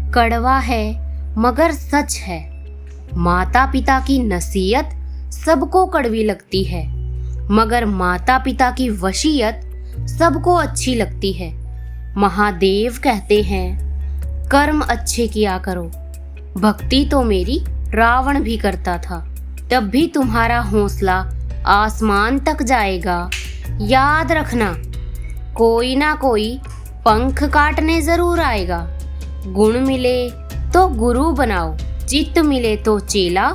कड़वा है मगर सच है। माता पिता की नसीहत सबको कड़वी लगती है, मगर माता पिता की वसीयत सबको अच्छी लगती है। महादेव कहते हैं, कर्म अच्छे किया करो। भक्ति तो मेरी रावण भी करता था, तब भी तुम्हारा हौसला आसमान तक जाएगा। याद रखना, कोई ना कोई पंख काटने जरूर आएगा। गुण मिले तो गुरु बनाओ, चित्त मिले तो चेला,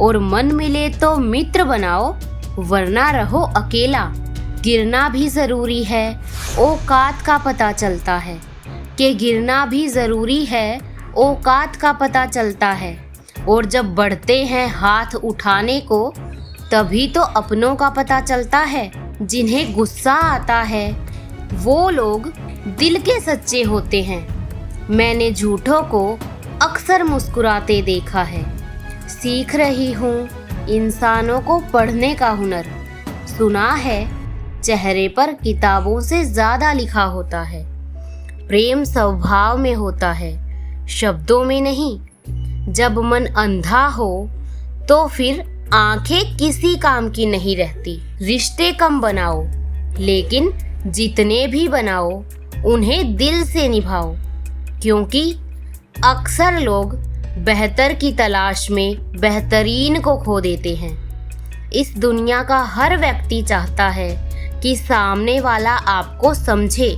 और मन मिले तो मित्र बनाओ, वरना रहो अकेला। गिरना भी जरूरी है, औकात का पता चलता है कि गिरना भी जरूरी है, औकात का पता चलता है। और जब बढ़ते हैं हाथ उठाने को, तभी तो अपनों का पता चलता है। जिन्हें गुस्सा आता है वो लोग दिल के सच्चे होते हैं। मैंने झूठों को अक्सर मुस्कुराते देखा है। सीख रही हूँ इंसानों को पढ़ने का हुनर। सुना है चेहरे पर किताबों से ज़्यादा लिखा होता है। प्रेम स्वभाव में होता है, शब्दों में नहीं। जब मन अंधा हो तो फिर आंखें किसी काम की नहीं रहती। रिश्ते कम बनाओ, लेकिन जितने भी बनाओ उन्हें दिल से निभाओ, क्योंकि अक्सर लोग बेहतर की तलाश में बेहतरीन को खो देते हैं। इस दुनिया का हर व्यक्ति चाहता है कि सामने वाला आपको समझे,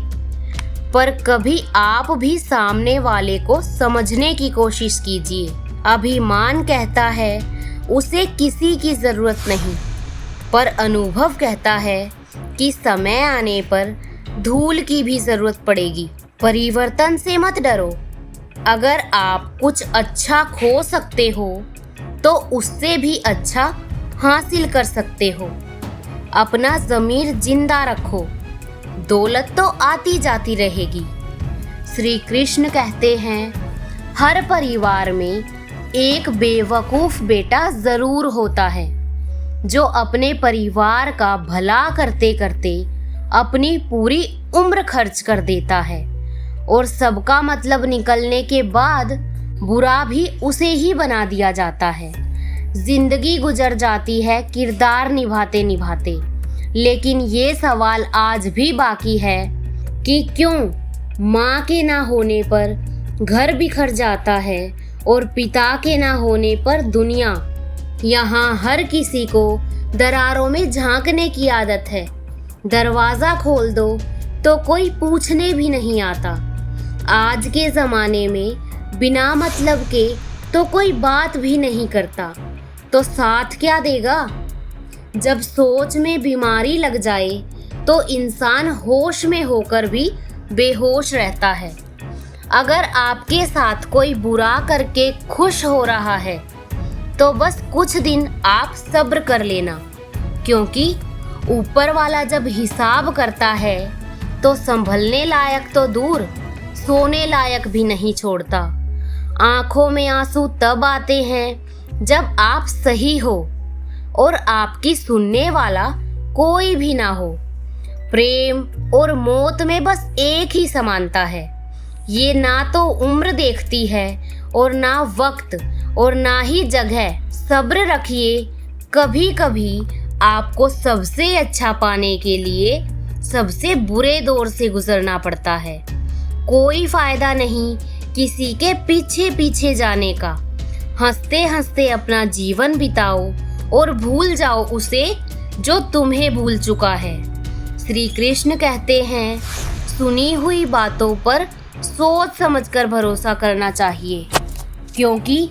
पर कभी आप भी सामने वाले को समझने की कोशिश कीजिए। अभिमान कहता है उसे किसी की ज़रूरत नहीं, पर अनुभव कहता है कि समय आने पर धूल की भी ज़रूरत पड़ेगी। परिवर्तन से मत डरो। अगर आप कुछ अच्छा खो सकते हो तो उससे भी अच्छा हासिल कर सकते हो। अपना ज़मीर जिंदा रखो, दौलत तो आती जाती रहेगी। श्री कृष्ण कहते हैं, हर परिवार में एक बेवकूफ़ बेटा ज़रूर होता है, जो अपने परिवार का भला करते करते अपनी पूरी उम्र खर्च कर देता है, और सबका मतलब निकलने के बाद बुरा भी उसे ही बना दिया जाता है। जिंदगी गुजर जाती है किरदार निभाते निभाते, लेकिन ये सवाल आज भी बाकी है कि क्यों माँ के ना होने पर घर बिखर जाता है और पिता के ना होने पर दुनिया। यहाँ हर किसी को दरारों में झांकने की आदत है। दरवाज़ा खोल दो तो कोई पूछने भी नहीं आता। आज के ज़माने में बिना मतलब के तो कोई बात भी नहीं करता, तो साथ क्या देगा। जब सोच में बीमारी लग जाए तो इंसान होश में होकर भी बेहोश रहता है। अगर आपके साथ कोई बुरा करके खुश हो रहा है तो बस कुछ दिन आप सब्र कर लेना, क्योंकि ऊपर वाला जब हिसाब करता है तो संभलने लायक तो दूर, सोने लायक भी नहीं छोड़ता। आंखों में आंसू तब आते हैं जब आप सही हो और आपकी सुनने वाला कोई भी ना हो। प्रेम और मौत में बस एक ही समानता है। ये ना तो उम्र देखती है और ना वक्त और ना ही जगह। सब्र रखिए, कभी कभी आपको सबसे अच्छा पाने के लिए सबसे बुरे दौर से गुजरना पड़ता है। कोई फायदा नहीं किसी के पीछे पीछे जाने का। हंसते हंसते अपना जीवन बिताओ और भूल जाओ उसे जो तुम्हें भूल चुका है। श्री कृष्ण कहते हैं, सुनी हुई बातों पर सोच समझकर भरोसा करना चाहिए, क्योंकि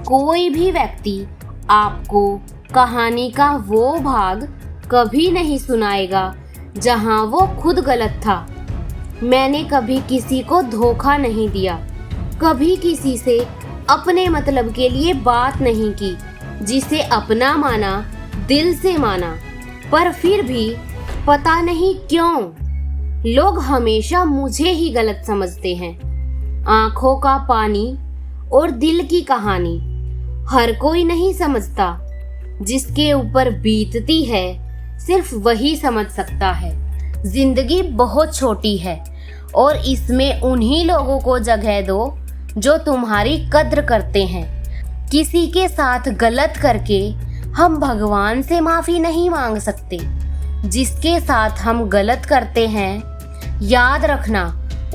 कोई भी व्यक्ति आपको कहानी का वो भाग कभी नहीं सुनाएगा जहां वो खुद गलत था। मैंने कभी किसी को धोखा नहीं दिया, कभी किसी से अपने मतलब के लिए बात नहीं की। जिसे अपना माना, दिल से माना, पर फिर भी पता नहीं क्यों लोग हमेशा मुझे ही गलत समझते हैं। आंखों का पानी और दिल की कहानी हर कोई नहीं समझता। जिसके ऊपर बीतती है सिर्फ वही समझ सकता है। जिंदगी बहुत छोटी है और इसमें उन्हीं लोगों को जगह दो जो तुम्हारी कद्र करते हैं। किसी के साथ गलत करके हम भगवान से माफ़ी नहीं मांग सकते। जिसके साथ हम गलत करते हैं, याद रखना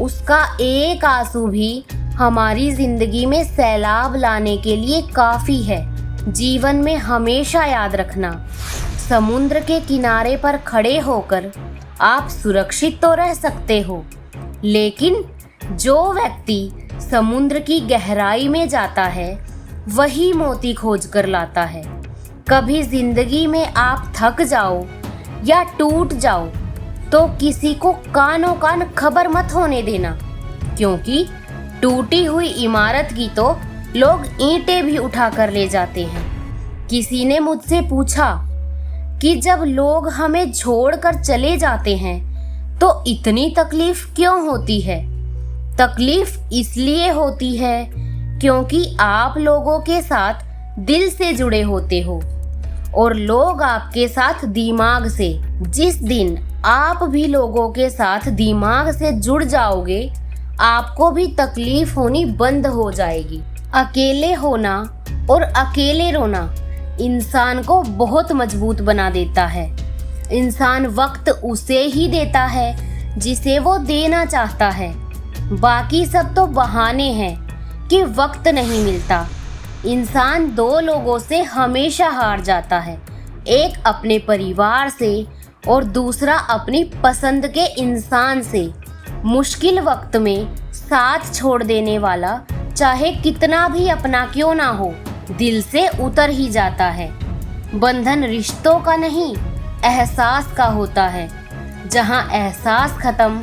उसका एक आंसू भी हमारी जिंदगी में सैलाब लाने के लिए काफ़ी है। जीवन में हमेशा याद रखना, समुद्र के किनारे पर खड़े होकर आप सुरक्षित तो रह सकते हो, लेकिन जो व्यक्ति समुद्र की गहराई में जाता है वही मोती खोज कर लाता है। कभी जिंदगी में आप थक जाओ या टूट जाओ तो किसी को कानों कान खबर मत होने देना, क्योंकि टूटी हुई इमारत की तो लोग ईंटें भी उठा कर ले जाते हैं। किसी ने मुझसे पूछा कि जब लोग हमें छोड़कर चले जाते हैं तो इतनी तकलीफ क्यों होती है? तकलीफ इसलिए होती है क्योंकि आप लोगों के साथ दिल से जुड़े होते हो और लोग आपके साथ दिमाग से। जिस दिन आप भी लोगों के साथ दिमाग से जुड़ जाओगे, आपको भी तकलीफ होनी बंद हो जाएगी। अकेले होना और अकेले रोना इंसान को बहुत मजबूत बना देता है। इंसान वक्त उसे ही देता है जिसे वो देना चाहता है। बाकी सब तो बहाने हैं कि वक्त नहीं मिलता। इंसान दो लोगों से हमेशा हार जाता है, एक अपने परिवार से और दूसरा अपनी पसंद के इंसान से। मुश्किल वक्त में साथ छोड़ देने वाला चाहे कितना भी अपना क्यों ना हो, दिल से उतर ही जाता है। बंधन रिश्तों का नहीं, एहसास का होता है। जहाँ एहसास खत्म,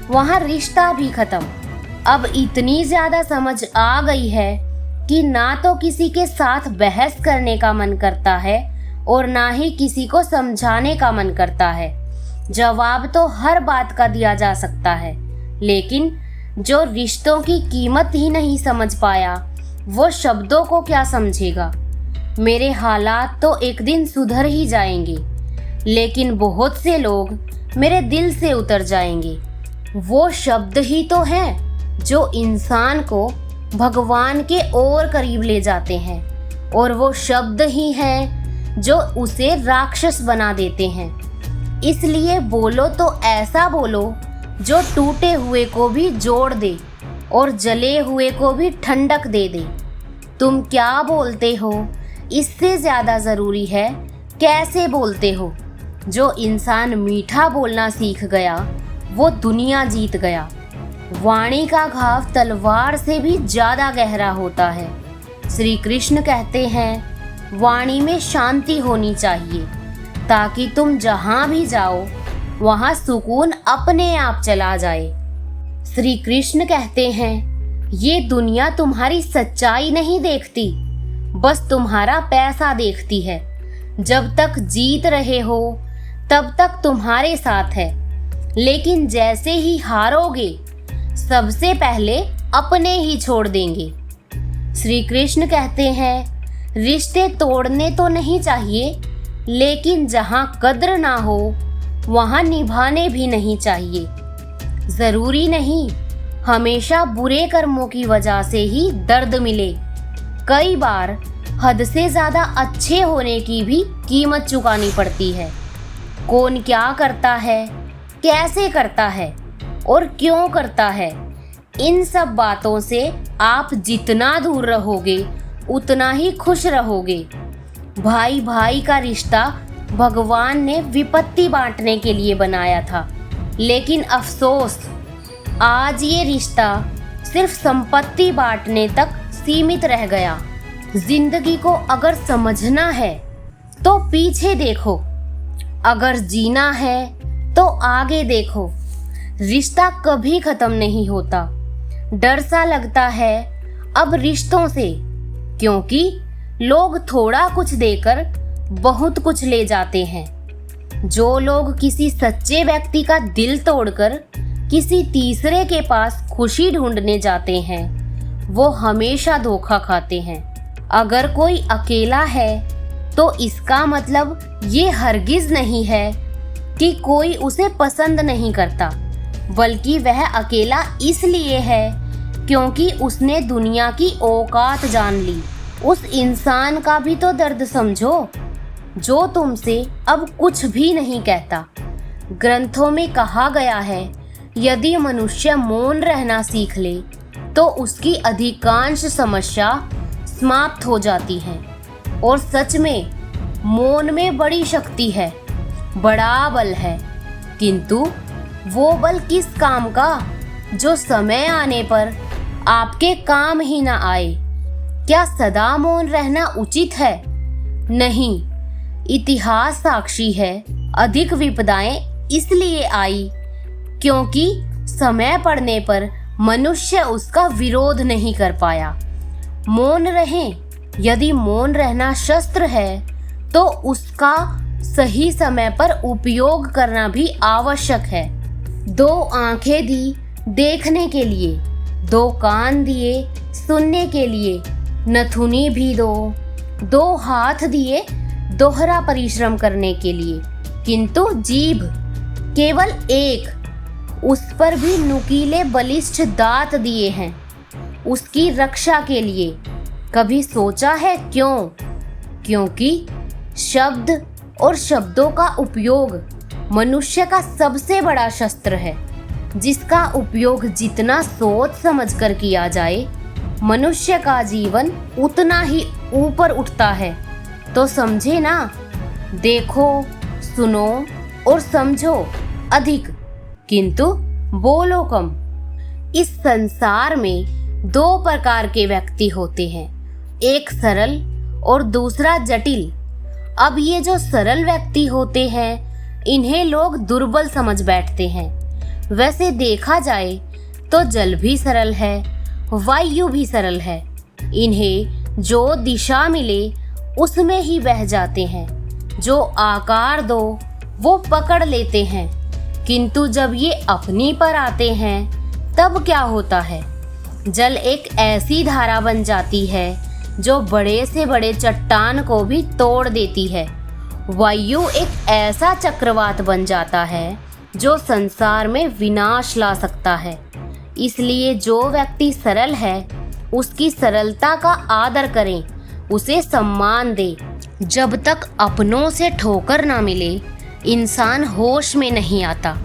वहाँ रिश्ता भी खत्म। अब इतनी ज़्यादा समझ आ गई है कि ना तो किसी के साथ बहस करने का मन करता है और ना ही किसी को समझाने का मन करता है। जवाब तो हर बात का दिया जा सकता है, लेकिन जो रिश्तों की कीमत ही नहीं समझ पाया, वो शब्दों को क्या समझेगा। मेरे हालात तो एक दिन सुधर ही जाएंगे, लेकिन बहुत से लोग मेरे दिल से उतर जाएंगे। वो शब्द ही तो हैं जो इंसान को भगवान के और करीब ले जाते हैं, और वो शब्द ही हैं जो उसे राक्षस बना देते हैं। इसलिए बोलो तो ऐसा बोलो जो टूटे हुए को भी जोड़ दे और जले हुए को भी ठंडक दे दे। तुम क्या बोलते हो, इससे ज़्यादा ज़रूरी है कैसे बोलते हो। जो इंसान मीठा बोलना सीख गया, वो दुनिया जीत गया। वाणी का घाव तलवार से भी ज़्यादा गहरा होता है। श्री कृष्ण कहते हैं, वाणी में शांति होनी चाहिए ताकि तुम जहाँ भी जाओ वहाँ सुकून अपने आप चला जाए। श्री कृष्ण कहते हैं, ये दुनिया तुम्हारी सच्चाई नहीं देखती, बस तुम्हारा पैसा देखती है। जब तक जीत रहे हो तब तक तुम्हारे साथ है, लेकिन जैसे ही हारोगे सबसे पहले अपने ही छोड़ देंगे। श्री कृष्ण कहते हैं, रिश्ते तोड़ने तो नहीं चाहिए, लेकिन जहाँ कद्र ना हो वहाँ निभाने भी नहीं चाहिए। ज़रूरी नहीं हमेशा बुरे कर्मों की वजह से ही दर्द मिले। कई बार हद से ज़्यादा अच्छे होने की भी कीमत चुकानी पड़ती है। कौन क्या करता है, कैसे करता है और क्यों करता है, इन सब बातों से आप जितना दूर रहोगे उतना ही खुश रहोगे। भाई भाई का रिश्ता भगवान ने विपत्ति बांटने के लिए बनाया था, लेकिन अफसोस आज ये रिश्ता सिर्फ संपत्ति बांटने तक सीमित रह गया। जिंदगी को अगर समझना है तो पीछे देखो, अगर जीना है तो आगे देखो। रिश्ता कभी खत्म नहीं होता। डर सा लगता है अब रिश्तों से, क्योंकि लोग थोड़ा कुछ देकर बहुत कुछ ले जाते हैं। जो लोग किसी सच्चे व्यक्ति का दिल तोड़कर किसी तीसरे के पास खुशी ढूंढने जाते हैं, वो हमेशा धोखा खाते हैं। अगर कोई अकेला है तो इसका मतलब ये हरगिज नहीं है कि कोई उसे पसंद नहीं करता, बल्कि वह अकेला इसलिए है क्योंकि उसने दुनिया की औकात जान ली। उस इंसान का भी तो दर्द समझो जो तुमसे अब कुछ भी नहीं कहता। ग्रंथों में कहा गया है, यदि मनुष्य मौन रहना सीख ले तो उसकी अधिकांश समस्या समाप्त हो जाती है। और सच में मौन में बड़ी शक्ति है, बड़ा बल है, किंतु वो बल किस काम का जो समय आने पर आपके काम ही ना आए। क्या सदा मौन रहना उचित है? नहीं, इतिहास साक्षी है, अधिक विपदाएं इसलिए आई क्योंकि समय पड़ने पर मनुष्य उसका विरोध नहीं कर पाया। मौन रहें। यदि मौन रहना शस्त्र है तो उसका सही समय पर उपयोग करना भी आवश्यक है। 2 आंखें दी देखने के लिए, 2 कान दिए सुनने के लिए, नथुनी भी दो, 2 हाथ दिए दोहरा परिश्रम करने के लिए, किंतु जीभ केवल एक, उस पर भी नुकीले बलिष्ठ दांत दिए हैं उसकी रक्षा के लिए। कभी सोचा है क्यों? क्योंकि शब्द और शब्दों का उपयोग मनुष्य का सबसे बड़ा शस्त्र है, जिसका उपयोग जितना सोच समझकर किया जाए मनुष्य का जीवन उतना ही ऊपर उठता है। तो समझे ना, देखो सुनो और समझो अधिक, किंतु बोलो कम। इस संसार में 2 प्रकार के व्यक्ति होते हैं, एक सरल और दूसरा जटिल। अब ये जो सरल व्यक्ति होते हैं इन्हें लोग दुर्बल समझ बैठते हैं। वैसे देखा जाए तो जल भी सरल है, वायु भी सरल है। इन्हें जो दिशा मिले उसमें ही बह जाते हैं, जो आकार दो वो पकड़ लेते हैं। किंतु जब ये अपनी पर आते हैं तब क्या होता है? जल एक ऐसी धारा बन जाती है जो बड़े से बड़े चट्टान को भी तोड़ देती है। वायु एक ऐसा चक्रवात बन जाता है जो संसार में विनाश ला सकता है। इसलिए जो व्यक्ति सरल है उसकी सरलता का आदर करें, उसे सम्मान दे। जब तक अपनों से ठोकर ना मिले इंसान होश में नहीं आता।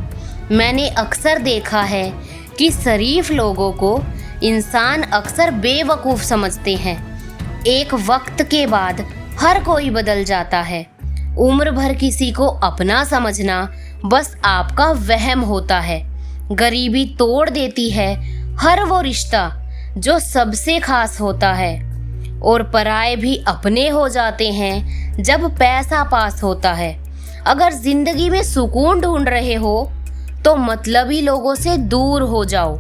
मैंने अक्सर देखा है कि शरीफ लोगों को इंसान अक्सर बेवकूफ़ समझते हैं। एक वक्त के बाद हर कोई बदल जाता है। उम्र भर किसी को अपना समझना बस आपका वहम होता है। गरीबी तोड़ देती है हर वो रिश्ता जो सबसे खास होता है, और पराये भी अपने हो जाते हैं जब पैसा पास होता है। अगर जिंदगी में सुकून ढूंढ रहे हो तो मतलबी लोगों से दूर हो जाओ,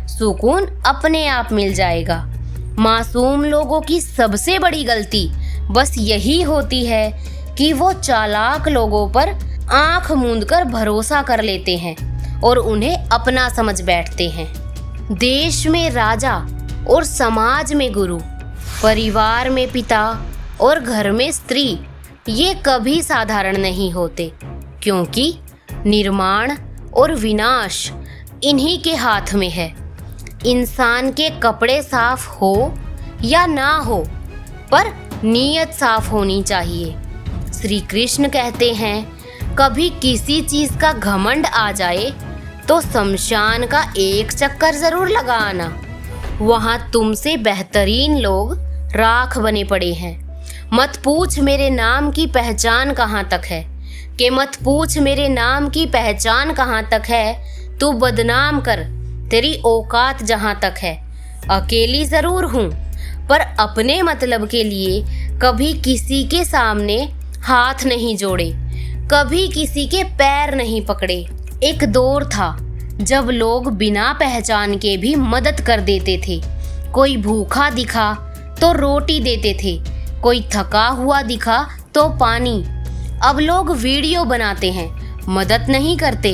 सुकून अपने आप मिल जाएगा। मासूम लोगों की सबसे बड़ी गलती बस यही होती है कि वो चालाक लोगों पर आंख मूंदकर भरोसा कर लेते हैं और उन्हें अपना समझ बैठते हैं। देश में राजा और समाज में गुरु, परिवार में पिता और घर में स्त्री, ये कभी साधारण नहीं होते, क्योंकि निर्माण और विनाश इन्हीं के हाथ में है। इंसान के कपड़े साफ हो या ना हो, पर नीयत साफ होनी चाहिए। श्री कृष्ण कहते हैं, कभी किसी चीज़ का घमंड आ जाए तो शमशान का एक चक्कर जरूर लगा आना। वहाँ तुमसे बेहतरीन लोग राख बने पड़े हैं। मत पूछ मेरे नाम की पहचान कहाँ तक है, कि मत पूछ मेरे नाम की पहचान कहाँ तक है। तू बदनाम कर, तेरी औकात जहाँ तक है। अकेली ज़रूर हूँ, पर अपने मतलब के लिए कभी किसी के सामने हाथ नहीं जोड़े, कभी किसी के पैर नहीं पकड़े। एक दौर था जब लोग बिना पहचान के भी मदद कर देते थे। कोई भूखा दिखा तो रोटी देते थे, कोई थका हुआ दिखा तो पानी। अब लोग वीडियो बनाते हैं, मदद नहीं करते।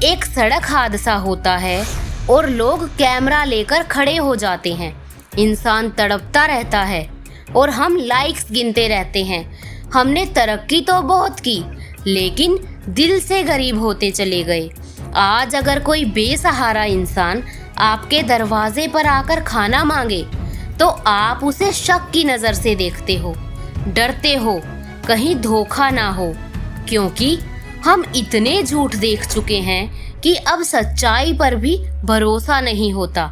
एक सड़क हादसा होता है और लोग कैमरा लेकर खड़े हो जाते हैं। इंसान तड़पता रहता है और हम लाइक्स गिनते रहते हैं। हमने तरक्की तो बहुत की, लेकिन दिल से गरीब होते चले गए। आज अगर कोई बेसहारा इंसान आपके दरवाजे पर आकर खाना मांगे तो आप उसे शक की नज़र से देखते हो, डरते हो कहीं धोखा ना हो, क्योंकि हम इतने झूठ देख चुके हैं कि अब सच्चाई पर भी भरोसा नहीं होता।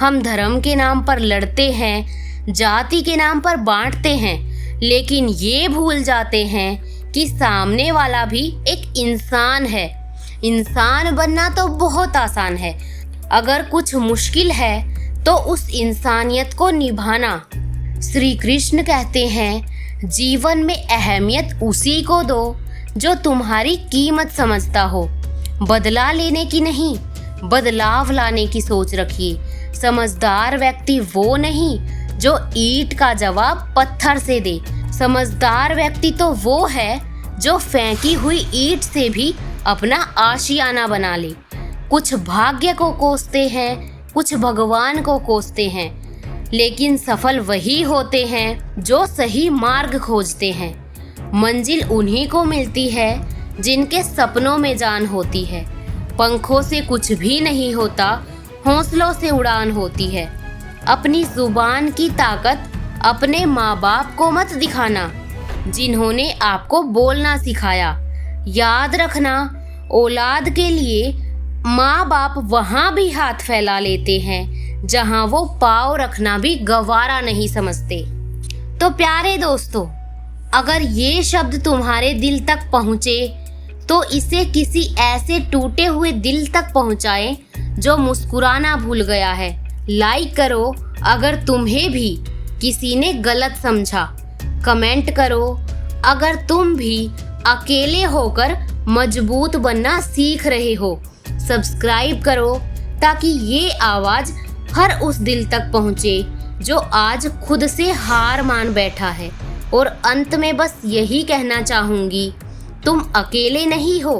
हम धर्म के नाम पर लड़ते हैं, जाति के नाम पर बांटते हैं, लेकिन ये भूल जाते हैं कि सामने वाला भी एक इंसान है। इंसान बनना तो बहुत आसान है, अगर कुछ मुश्किल है तो उस इंसानियत को निभाना। श्री कृष्ण कहते हैं, जीवन में अहमियत उसी को दो जो तुम्हारी कीमत समझता हो। बदला लेने की नहीं, बदलाव लाने की सोच रखिए। समझदार व्यक्ति वो नहीं जो ईंट का जवाब पत्थर से दे। समझदार व्यक्ति तो वो है जो फेंकी हुई ईंट से भी अपना आशियाना बना ले। कुछ भाग्य को कोसते हैं, कुछ भगवान को कोसते हैं, लेकिन सफल वही होते हैं जो सही मार्ग खोजते हैं। मंजिल उन्हीं को मिलती है जिनके सपनों में जान होती है। पंखों से कुछ भी नहीं होता, हौसलों से उड़ान होती है। अपनी जुबान की ताकत अपने माँ बाप को मत दिखाना, जिन्होंने आपको बोलना सिखाया। याद रखना, औलाद के लिए माँ बाप वहाँ भी हाथ फैला लेते हैं जहाँ वो पाँव रखना भी गवारा नहीं समझते। तो प्यारे दोस्तों, अगर ये शब्द तुम्हारे दिल तक पहुँचे तो इसे किसी ऐसे टूटे हुए दिल तक पहुँचाएं जो मुस्कुराना भूल गया है। लाइक करो अगर तुम्हें भी किसी ने गलत समझा। कमेंट करो अगर तुम भी अकेले होकर मजबूत बनना सीख रहे हो। सब्सक्राइब करो ताकि ये आवाज़ हर उस दिल तक पहुँचे जो आज खुद से हार मान बैठा है। और अंत में बस यही कहना चाहूँगी, तुम अकेले नहीं हो,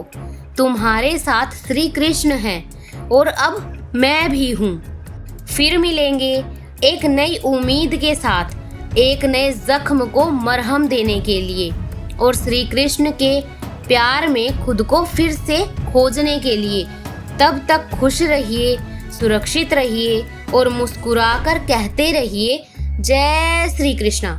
तुम्हारे साथ श्री कृष्ण हैं और अब मैं भी हूँ। फिर मिलेंगे एक नई उम्मीद के साथ, एक नए जख्म को मरहम देने के लिए और श्री कृष्ण के प्यार में खुद को फिर से खोजने के लिए। तब तक खुश रहिए, सुरक्षित रहिए और मुस्कुराकर कहते रहिए, जय श्री कृष्णा।